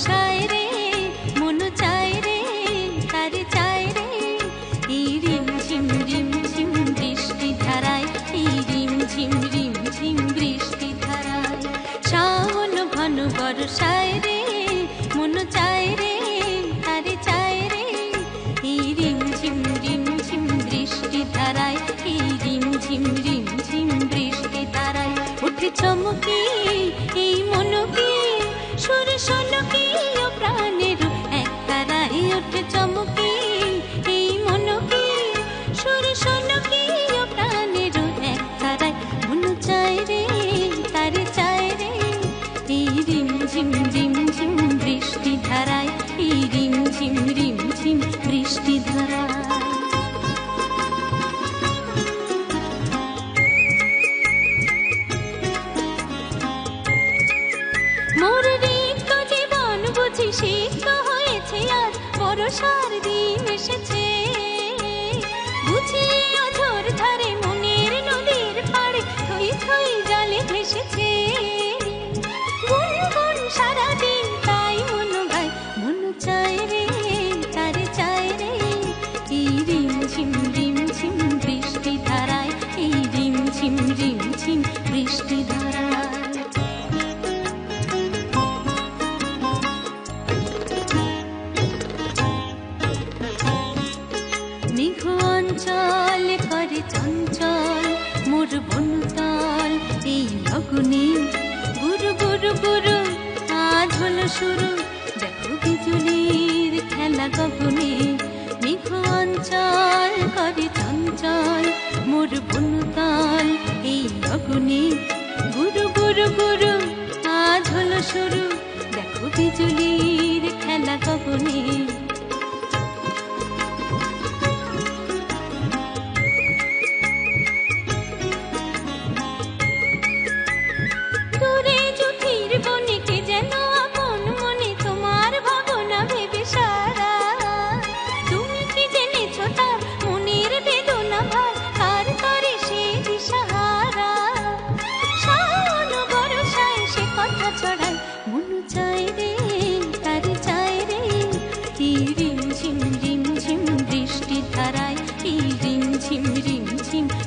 ভরসায় রে মন চায় রে তারে চায় রে এই রিমঝিম বৃষ্টি ধারায় এই রিমঝিম বৃষ্টি ধারায় শ্রাবণ ঘন বর্ষায় রে মন চায় রে তারে চায় রে এই রিমঝিম বৃষ্টি ধারায় এই রিমঝিম বৃষ্টি ধারায় উঠে চমকি এই মনকে সুর শোনকি ও প্রাণের এক তারায় উঠে চমকি এই মনকে সুর শোনকি ও প্রাণের এক তারায় মন চায় রে তারে চায় রে এই রিমঝিম বৃষ্টি ধারায় এই রিমঝিম বৃষ্টি ধারায় মোর রিক্ত জীবন বুঝি সিক্ত হয়েছে আর বর্ষার দিন এসেছে বুঝি অঝোর ধারে মনের নদীর পাড়ে থই থই জলে ভেসেছে গুনগুন সারাদিন তাই মন গায় মন চায় রে তারে চায় রে এই রিমঝিম বৃষ্টি ধারায় এই রিমঝিম বৃষ্টি ধারায় মেঘ অঞ্চল করে চঞ্চল মোর বনতল এই লগ্নে গুরু গুরু গুরু আজ হলো শুরু দেখো বিজুলির খেলা গগনে মেঘ অঞ্চল করে চঞ্চল মোর বনতল এই লগ্নে গুরু গুরু গুরু আজ হলো শুরু দেখো বিজুলির খেলা গগনে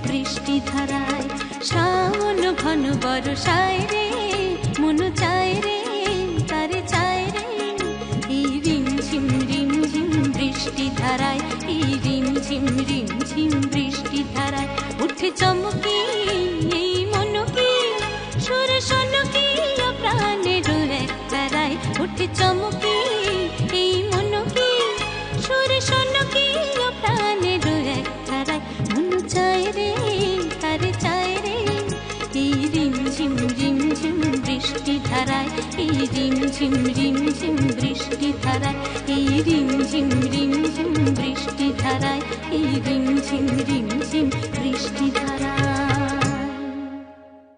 বৃষ্টি ধারায় শ্রাবণ ঘন বর্ষায় রে মন চায় রে তারে চায় রে এই রিমঝিম বৃষ্টি ধারায় এই রিমঝিম বৃষ্টি ধারায় উঠে চমকি এই মনকে সুর শোনকি ও প্রাণের এক তারায় উঠে চমকি এই মনকে সুর শোনকি ও প্রাণের এক তারায় মন চায় রে তারে চায় রে এই রিমঝিম বৃষ্টি ধারায় এই রিমঝিম বৃষ্টি ধারায় এই রিমঝিম বৃষ্টি ধারায় এই রিমঝিম